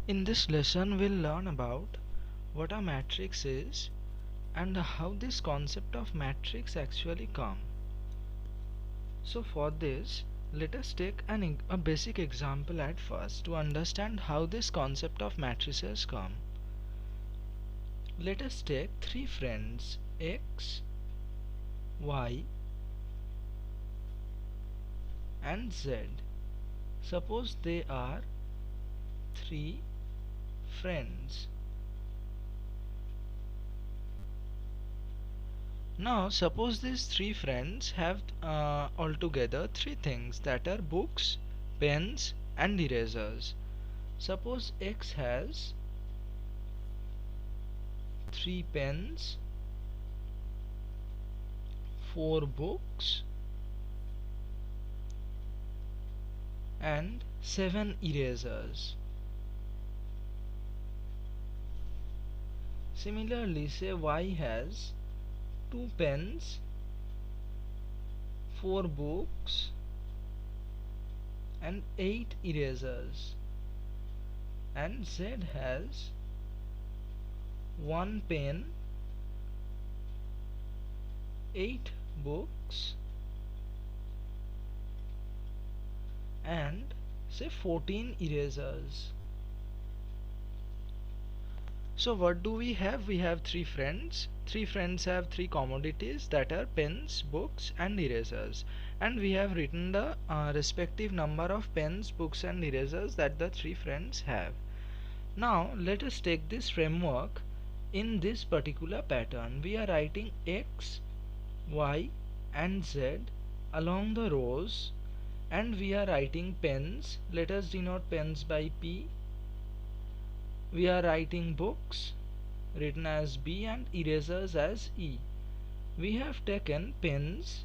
In this lesson we'll learn about what a matrix is and how this concept of matrix actually come. So for this, let us take a basic example at first to understand how this concept of matrices come. Let us take three friends X, Y and Z. Suppose they are three friends. Now suppose these three friends have altogether three things, that are books, pens and erasers. Suppose X has three pens, four books and seven erasers. Similarly, say Y has two pens, four books and eight erasers, and Z has one pen, eight books and say 14 erasers. So what do we have? We have three friends. Three friends have three commodities, that are pens, books and erasers, and we have written the respective number of pens, books and erasers that the three friends have. Now let us take this framework in this particular pattern. We are writing X, Y and Z along the rows, and we are writing pens. Let us denote pens by P. We are writing books written as B and erasers as E. We have taken pens,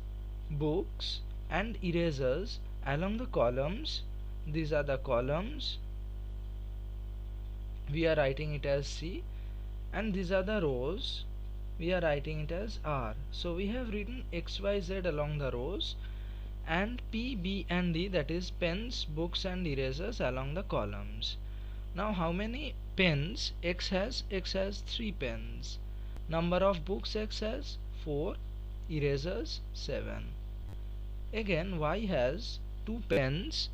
books and erasers along the columns. These are the columns. We are writing it as C, and these are the rows. We are writing it as R. So we have written X, Y, Z along the rows and P, B and D, that is pens, books and erasers along the columns. Now how many pens X has? X has 3 pens. Number of books X has 4, erasers 7. Again Y has 2 pens,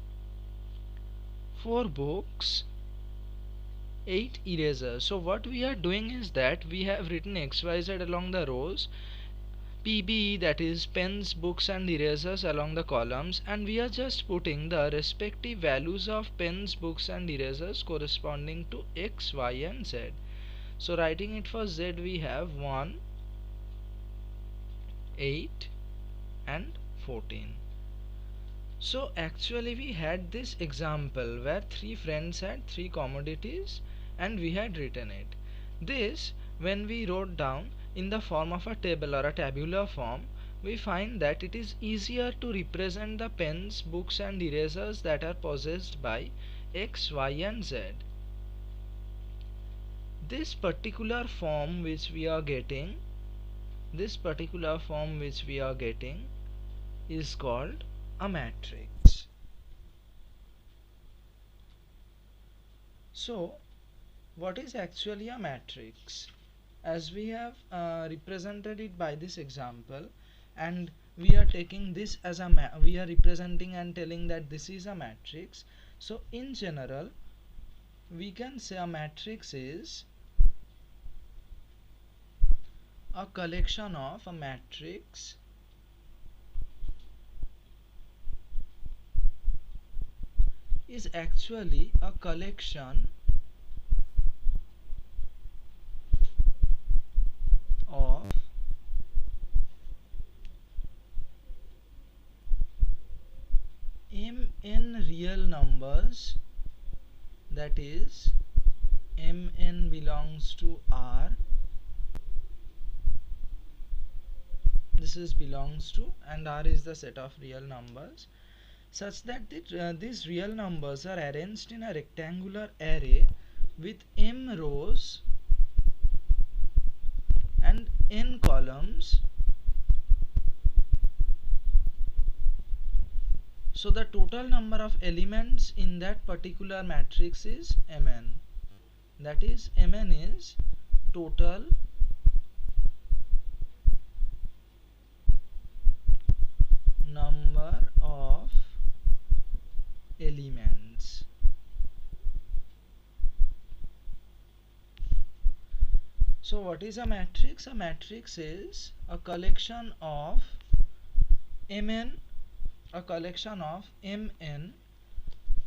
4 books, 8 erasers. So what we are doing is that we have written XYZ along the rows, PB, that is pens, books and erasers along the columns, and we are just putting the respective values of pens, books and erasers corresponding to X, Y and Z. So writing it for Z, we have 1, 8 and 14. So actually we had this example where three friends had three commodities and we had written it. This, when we wrote down in the form of a table or a tabular form, we find that it is easier to represent the pens, books and erasers that are possessed by X, Y and Z. This particular form which we are getting, is called a matrix. So what is actually a matrix? As we have represented it by this example, and we are taking this as we are representing and telling that this is a matrix. So in general we can say a matrix is a collection of a matrix is actually a collection of mn real numbers, that is mn belongs to R, this is belongs to, and R is the set of real numbers, such that these real numbers are arranged in a rectangular array with m rows and n columns. So the total number of elements in that particular matrix is mn. that is Mn is total number of elements. So what is a matrix? A matrix is a collection of Mn, Mn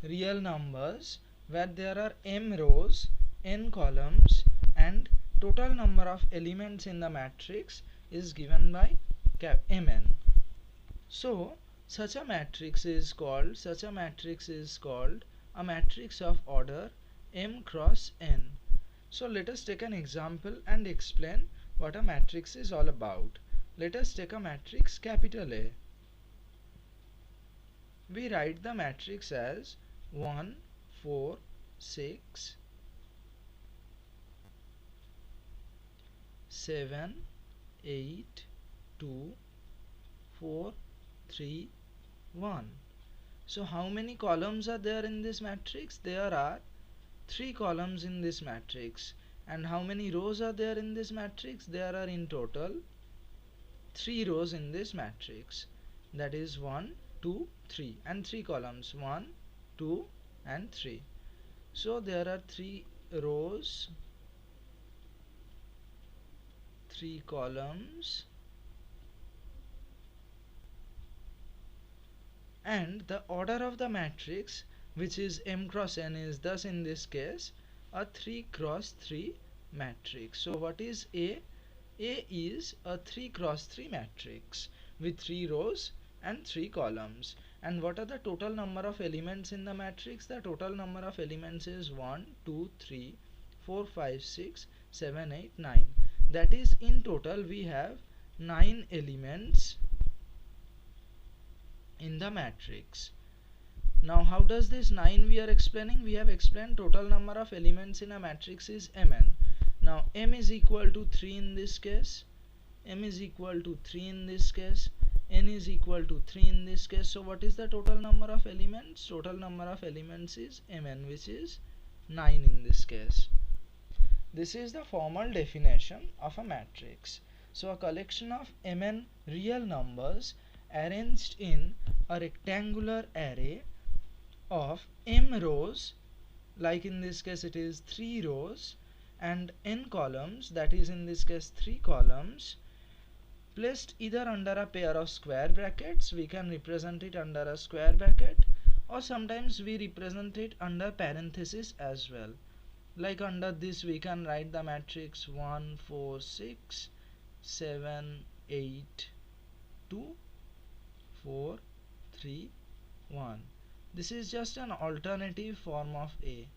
real numbers where there are m rows, n columns, and total number of elements in the matrix is given by Mn. So such a matrix is called a matrix of order m cross n. So let us take an example and explain what a matrix is all about. Let us take a matrix capital A. We write the matrix as 1, 4, 6, 7, 8, 2, 4, 3, 1. So how many columns are there in this matrix? There are 3 columns in this matrix. And how many rows are there in this matrix? There are in total 3 rows in this matrix. That is 1, 2, 3, and 3 columns 1, 2, and 3. So there are 3 rows, 3 columns, and the order of the matrix, which is m cross n, is thus in this case a 3 cross 3 matrix. So what is A? A is a 3 cross 3 matrix with 3 rows and 3 columns. And what are the total number of elements in the matrix? The total number of elements is 1, 2, 3, 4, 5, 6, 7, 8, 9. That is, in total we have 9 elements in the matrix. Now how does this 9 we are explaining? We have explained total number of elements in a matrix is Mn. Now m is equal to 3 in this case, m is equal to 3 in this case, n is equal to 3 in this case. So what is the total number of elements? Total number of elements is Mn, which is 9 in this case. This is the formal definition of a matrix. So a collection of Mn real numbers arranged in a rectangular array of m rows, like in this case it is 3 rows, and n columns, that is in this case 3 columns, placed either under a pair of square brackets. We can represent it under a square bracket, or sometimes we represent it under parenthesis as well. Like under this we can write the matrix 1, 4, 6, 7, 8, 2, 4, 3, 1. This is just an alternative form of A.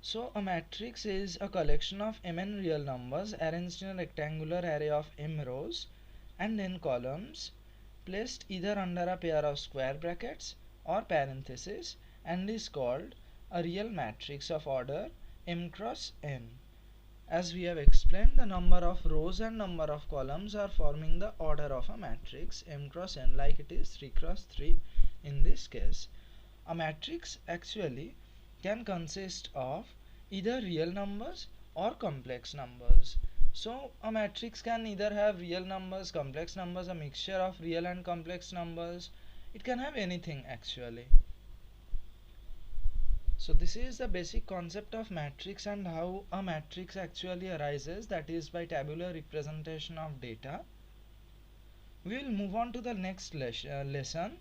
So a matrix is a collection of Mn real numbers arranged in a rectangular array of m rows and n columns, placed either under a pair of square brackets or parentheses, and is called a real matrix of order m cross n. As we have explained, the number of rows and number of columns are forming the order of a matrix m cross n, like it is 3 cross 3 in this case. A matrix actually can consist of either real numbers or complex numbers. So a matrix can either have real numbers, complex numbers, a mixture of real and complex numbers. It can have anything actually. So this is the basic concept of matrix and how a matrix actually arises, that is by tabular representation of data. We will move on to the next lesson,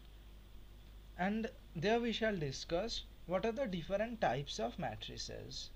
and there we shall discuss what are the different types of matrices.